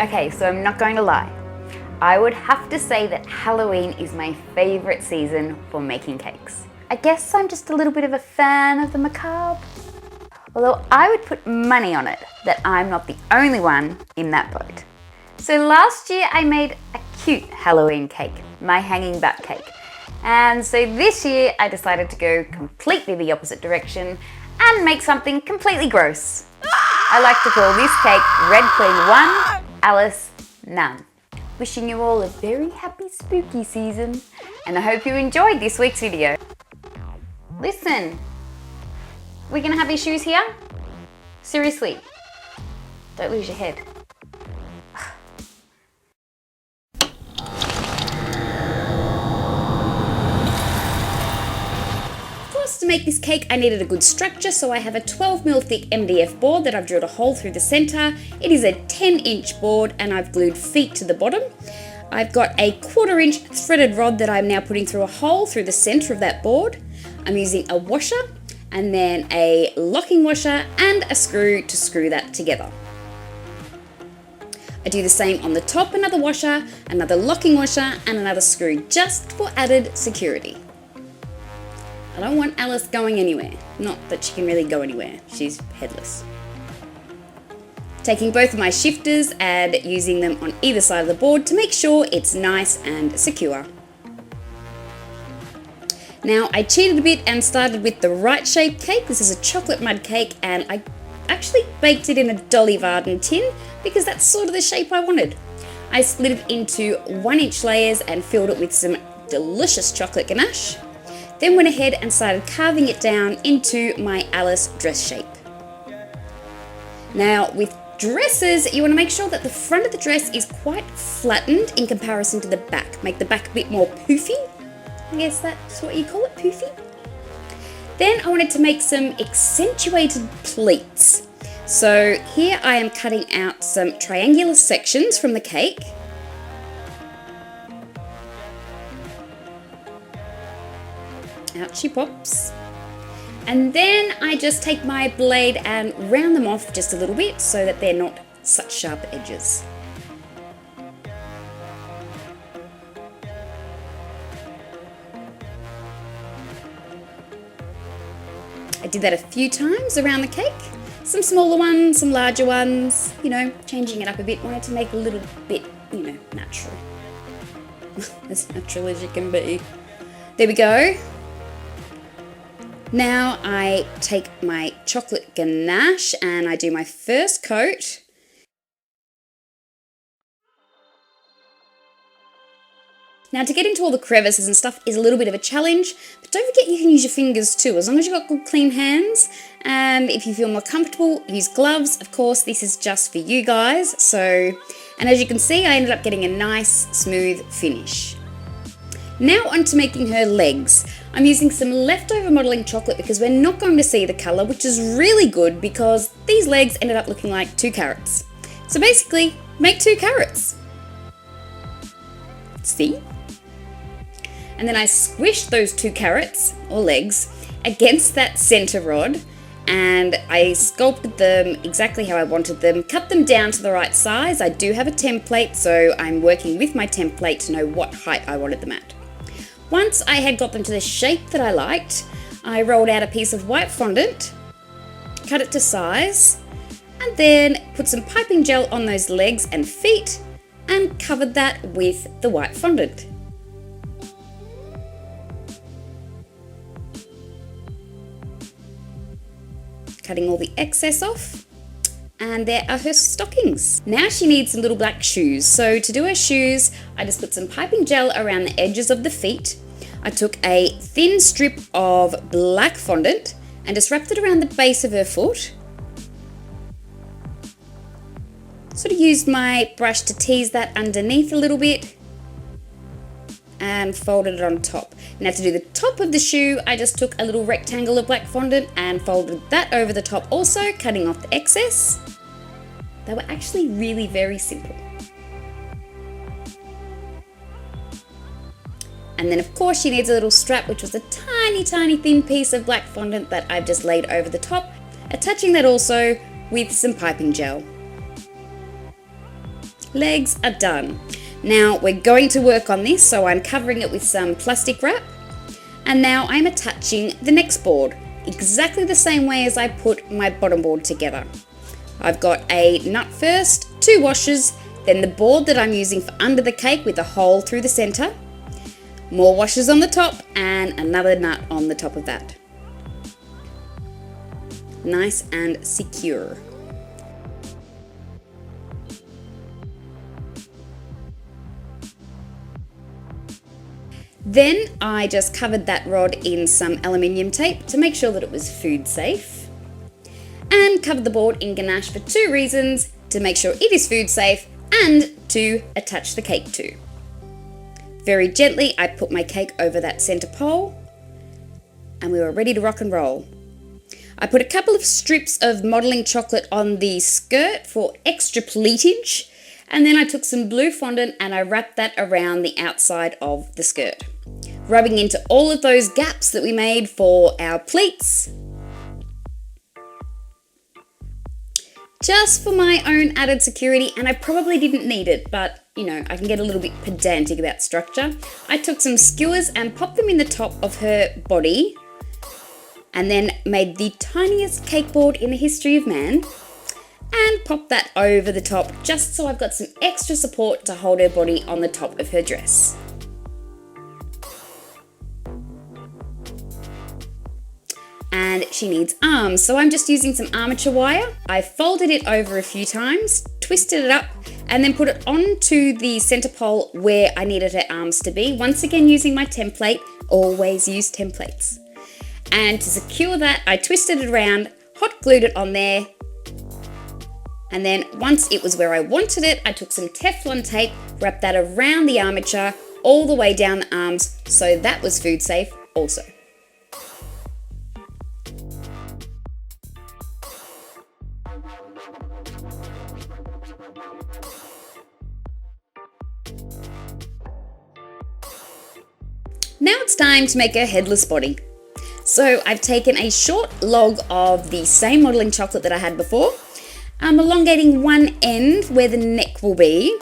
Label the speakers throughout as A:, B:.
A: Okay, so I'm not going to lie. I would have to say that Halloween is my favourite season for making cakes. I guess I'm just a little bit of a fan of the macabre. Although I would put money on it that I'm not the only one in that boat. So last year I made a cute Halloween cake, my hanging bat cake. And so this year I decided to go completely the opposite direction and make something completely gross. I like to call this cake Red Queen 1, Alice none. Wishing you all a very happy spooky season, and I hope you enjoyed this week's video. Listen, we gonna have issues here? Seriously, don't lose your head. To make this cake I needed a good structure, so I have a 12mm thick MDF board that I've drilled a hole through the centre. It is a 10-inch board and I've glued feet to the bottom. I've got a 1/4-inch threaded rod that I'm now putting through a hole through the centre of that board. I'm using a washer and then a locking washer and a screw to screw that together. I do the same on the top, another washer, another locking washer and another screw just for added security. I don't want Alice going anywhere. Not that she can really go anywhere. She's headless. Taking both of my shifters and using them on either side of the board to make sure it's nice and secure. Now I cheated a bit and started with the right shaped cake. This is a chocolate mud cake and I actually baked it in a Dolly Varden tin because that's sort of the shape I wanted. I split it into 1-inch layers and filled it with some delicious chocolate ganache. Then went ahead and started carving it down into my Alice dress shape. Now with dresses, you want to make sure that the front of the dress is quite flattened in comparison to the back. Make the back a bit more poofy. I guess that's what you call it, poofy. Then I wanted to make some accentuated pleats. So here I am cutting out some triangular sections from the cake. Out she pops. And then I just take my blade and round them off just a little bit so that they're not such sharp edges. I did that a few times around the cake. Some smaller ones, some larger ones, you know, changing it up a bit. Wanted to make it a little bit, you know, natural. As natural as you can be. There we go. Now I take my chocolate ganache and I do my first coat. Now to get into all the crevices and stuff is a little bit of a challenge, but don't forget you can use your fingers too, as long as you've got good clean hands. And if you feel more comfortable, use gloves. Of course, this is just for you guys. And as you can see, I ended up getting a nice smooth finish. Now on to making her legs. I'm using some leftover modelling chocolate because we're not going to see the colour, which is really good because these legs ended up looking like 2 carrots. So basically, make 2 carrots. See? And then I squished those 2 carrots, or legs, against that centre rod and I sculpted them exactly how I wanted them, cut them down to the right size. I do have a template, so I'm working with my template to know what height I wanted them at. Once I had got them to the shape that I liked, I rolled out a piece of white fondant, cut it to size, and then put some piping gel on those legs and feet and covered that with the white fondant. Cutting all the excess off, and there are her stockings. Now she needs some little black shoes. So to do her shoes, I just put some piping gel around the edges of the feet. I took a thin strip of black fondant and just wrapped it around the base of her foot. Sort of used my brush to tease that underneath a little bit and folded it on top. Now to do the top of the shoe, I just took a little rectangle of black fondant and folded that over the top also, cutting off the excess. They were actually really very simple. And then of course she needs a little strap, which was a tiny thin piece of black fondant that I've just laid over the top, attaching that also with some piping gel. Legs are done. Now we're going to work on this, so I'm covering it with some plastic wrap. And now I'm attaching the next board, exactly the same way as I put my bottom board together. I've got a nut first, 2 washers, then the board that I'm using for under the cake with a hole through the center, more washers on the top, and another nut on the top of that. Nice and secure. Then I just covered that rod in some aluminium tape to make sure that it was food safe, and covered the board in ganache for 2 reasons: to make sure it is food safe and to attach the cake to. Very gently I put my cake over that center pole and we were ready to rock and roll. I put a couple of strips of modelling chocolate on the skirt for extra pleatage, and then I took some blue fondant and I wrapped that around the outside of the skirt, rubbing into all of those gaps that we made for our pleats. Just for my own added security, and I probably didn't need it, but you know, I can get a little bit pedantic about structure. I took some skewers and popped them in the top of her body, and then made the tiniest cake board in the history of man, and pop that over the top just so I've got some extra support to hold her body on the top of her dress. And she needs arms, so I'm just using some armature wire. I folded it over a few times, twisted it up, and then put it onto the center pole where I needed her arms to be. Once again using my template, always use templates. And to secure that, I twisted it around, hot glued it on there, and then once it was where I wanted it, I took some Teflon tape, wrapped that around the armature all the way down the arms, so that was food safe also. Now it's time to make a headless body. So I've taken a short log of the same modelling chocolate that I had before. I'm elongating one end where the neck will be,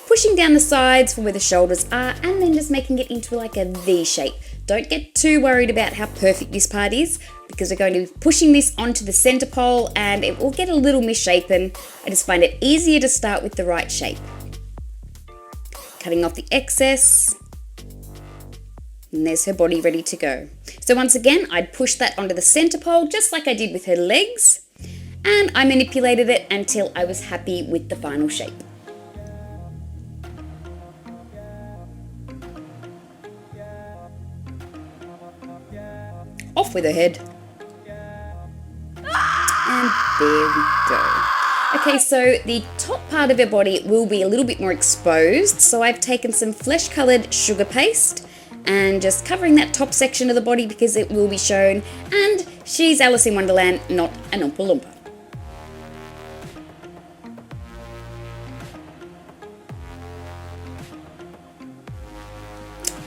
A: pushing down the sides for where the shoulders are, and then just making it into like a V shape. Don't get too worried about how perfect this part is, because we're going to be pushing this onto the center pole and it will get a little misshapen. I just find it easier to start with the right shape. Cutting off the excess. And there's her body ready to go. So once again, I'd push that onto the center pole just like I did with her legs, and I manipulated it until I was happy with the final shape. Off with her head. And there we go. Okay, so the top part of her body will be a little bit more exposed, so I've taken some flesh-coloured sugar paste and just covering that top section of the body because it will be shown, and she's Alice in Wonderland, not an Oompa Loompa.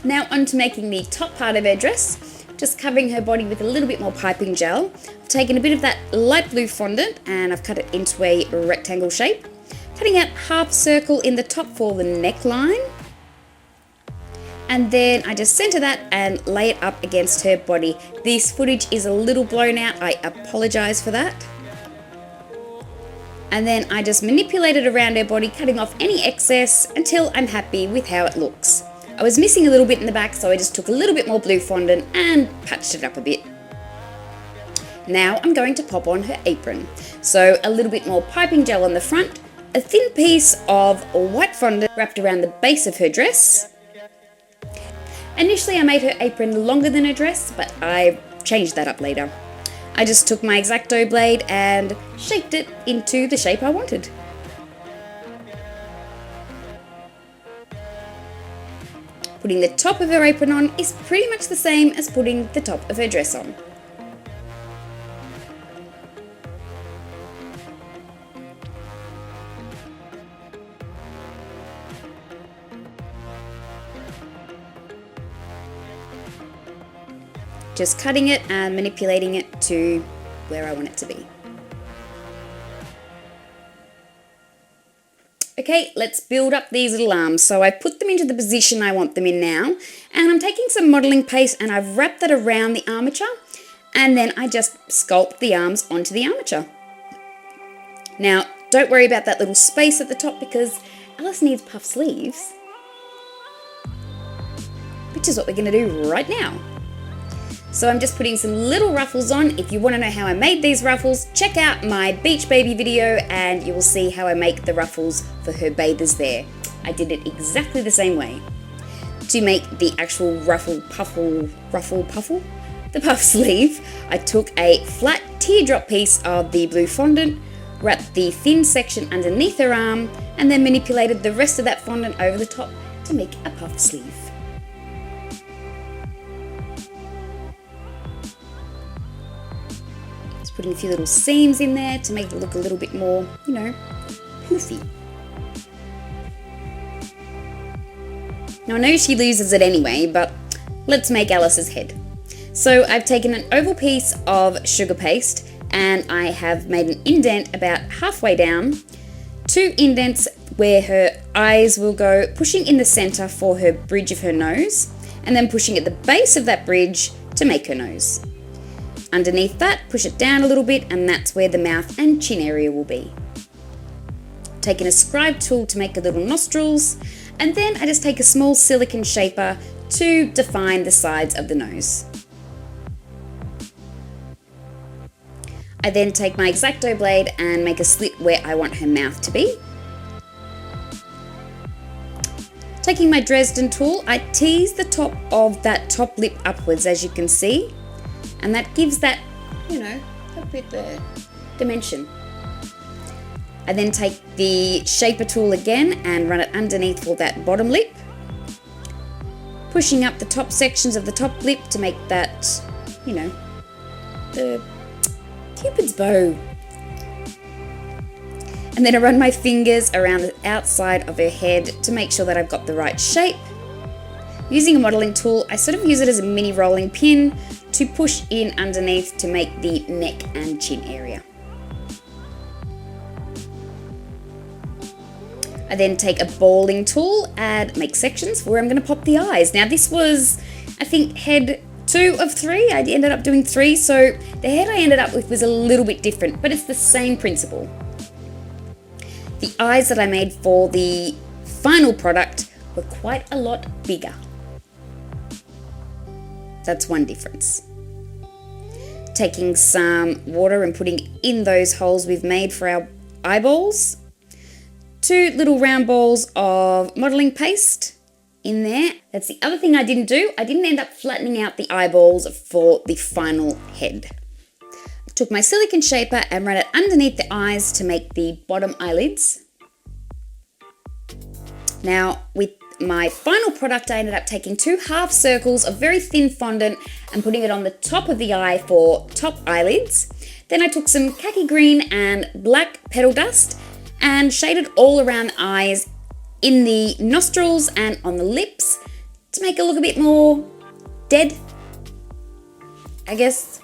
A: Now on to making the top part of her dress, just covering her body with a little bit more piping gel. I've taken a bit of that light blue fondant and I've cut it into a rectangle shape, cutting out half circle in the top for the neckline. And then I just center that and lay it up against her body. This footage is a little blown out, I apologize for that. And then I just manipulate it around her body, cutting off any excess until I'm happy with how it looks. I was missing a little bit in the back, so I just took a little bit more blue fondant and patched it up a bit. Now I'm going to pop on her apron. So a little bit more piping gel on the front, a thin piece of white fondant wrapped around the base of her dress. Initially I made her apron longer than her dress, but I changed that up later. I just took my X-Acto blade and shaped it into the shape I wanted. Putting the top of her apron on is pretty much the same as putting the top of her dress on. Just cutting it and manipulating it to where I want it to be. Okay, let's build up these little arms. So I put them into the position I want them in now, and I'm taking some modelling paste and I've wrapped that around the armature, and then I just sculpt the arms onto the armature. Now, don't worry about that little space at the top because Alice needs puff sleeves, which is what we're going to do right now. So I'm just putting some little ruffles on. If you want to know how I made these ruffles, check out my Beach Baby video and you will see how I make the ruffles for her bathers there. I did it exactly the same way. To make the actual ruffle puffle, the puff sleeve, I took a flat teardrop piece of the blue fondant, wrapped the thin section underneath her arm, and then manipulated the rest of that fondant over the top to make a puff sleeve. Putting a few little seams in there to make it look a little bit more, poofy. Now I know she loses it anyway, but let's make Alice's head. So I've taken an oval piece of sugar paste and I have made an indent about halfway down, 2 indents where her eyes will go, pushing in the center for her bridge of her nose, and then pushing at the base of that bridge to make her nose. Underneath that, push it down a little bit, and that's where the mouth and chin area will be. Taking a scribe tool to make the little nostrils, and then I just take a small silicone shaper to define the sides of the nose. I then take my X-Acto blade and make a slit where I want her mouth to be. Taking my Dresden tool, I tease the top of that top lip upwards, as you can see. And that gives that, a bit of dimension. I then take the shaper tool again and run it underneath for that bottom lip, pushing up the top sections of the top lip to make that, the Cupid's bow. And then I run my fingers around the outside of her head to make sure that I've got the right shape. Using a modelling tool, I sort of use it as a mini rolling pin to push in underneath to make the neck and chin area. I then take a balling tool and make sections where I'm going to pop the eyes. Now this was, I think, head 2 of 3. I ended up doing 3, so the head I ended up with was a little bit different, but it's the same principle. The eyes that I made for the final product were quite a lot bigger. That's one difference. Taking some water and putting in those holes we've made for our eyeballs. 2 little round balls of modelling paste in there. That's the other thing I didn't do. I didn't end up flattening out the eyeballs for the final head. I took my silicone shaper and ran it underneath the eyes to make the bottom eyelids. Now with my final product, I ended up taking 2 half circles of very thin fondant and putting it on the top of the eye for top eyelids. Then I took some khaki green and black petal dust and shaded all around the eyes, in the nostrils and on the lips to make it look a bit more dead, I guess.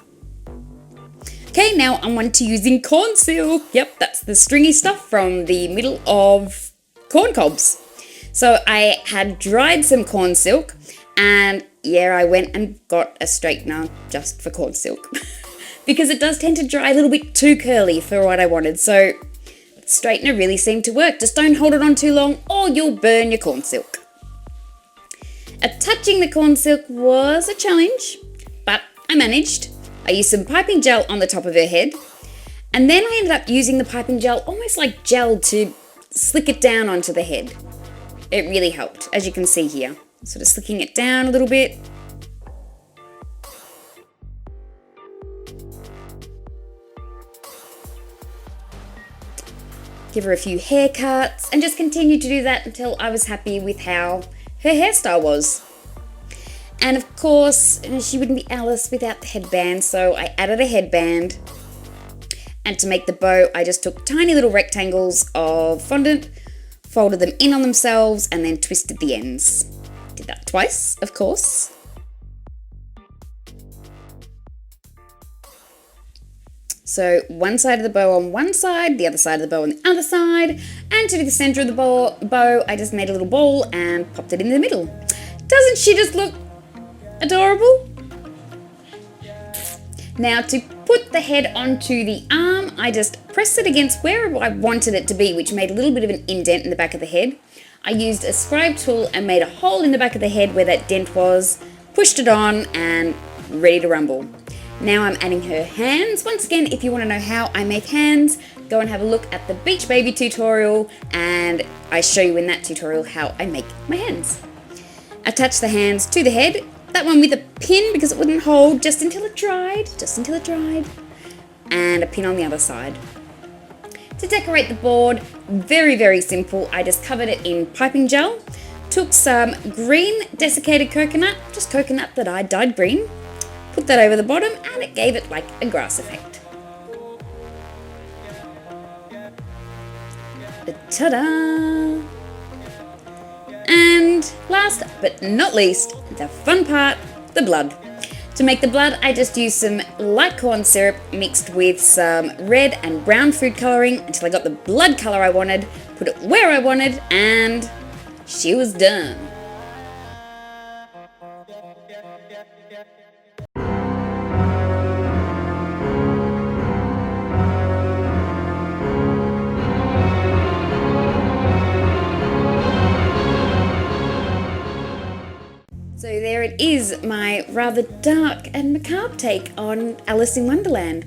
A: Okay, now I'm on to using corn silk. Yep, that's the stringy stuff from the middle of corn cobs. So I had dried some corn silk and I went and got a straightener just for corn silk because it does tend to dry a little bit too curly for what I wanted. So the straightener really seemed to work. Just don't hold it on too long or you'll burn your corn silk. Attaching the corn silk was a challenge, but I managed. I used some piping gel on the top of her head and then I ended up using the piping gel almost like gel to slick it down onto the head. It really helped, as you can see here. Sort of slicking it down a little bit. Give her a few haircuts and just continue to do that until I was happy with how her hairstyle was. And of course, she wouldn't be Alice without the headband, so I added a headband. And to make the bow, I just took tiny little rectangles of fondant, folded them in on themselves and then twisted the ends. Did that twice, of course. So one side of the bow on one side, the other side of the bow on the other side, and to do the center of the bow, I just made a little ball and popped it in the middle. Doesn't she just look adorable? Now to put the head onto the arm, I just pressed it against where I wanted it to be, which made a little bit of an indent in the back of the head. I used a scribe tool and made a hole in the back of the head where that dent was, pushed it on, and ready to rumble. Now I'm adding her hands. Once again, if you want to know how I make hands, go and have a look at the Beach Baby tutorial, and I show you in that tutorial how I make my hands. Attach the hands to the head, that one with a pin because it wouldn't hold, just until it dried, and a pin on the other side. To decorate the board, very, very simple. I just covered it in piping gel, took some green desiccated coconut, just coconut that I dyed green, put that over the bottom, and it gave it like a grass effect. Ta-da! And last but not least, the fun part, the blood. To make the blood, I just used some light corn syrup mixed with some red and brown food colouring until I got the blood colour I wanted, put it where I wanted, and she was done. So there it is, my rather dark and macabre take on Alice in Wonderland.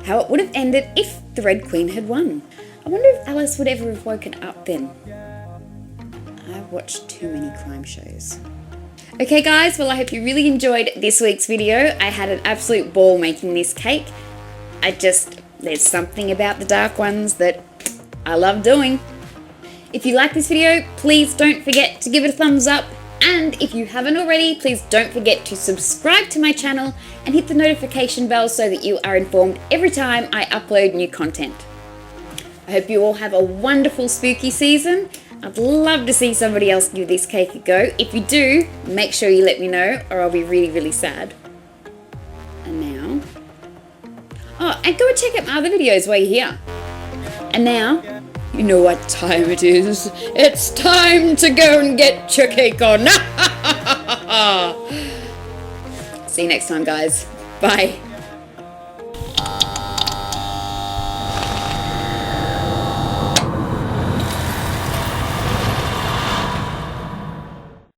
A: How it would have ended if the Red Queen had won. I wonder if Alice would ever have woken up then. I've watched too many crime shows. Okay guys, well I hope you really enjoyed this week's video. I had an absolute ball making this cake. There's something about the dark ones that I love doing. If you like this video, please don't forget to give it a thumbs up. And if you haven't already, please don't forget to subscribe to my channel and hit the notification bell so that you are informed every time I upload new content. I hope you all have a wonderful spooky season. I'd love to see somebody else give this cake a go. If you do, make sure you let me know or I'll be really, really sad. And now... Oh, and go and check out my other videos while you're here. And now... You know what time it is. It's time to go and get your cake on. See you next time, guys. Bye.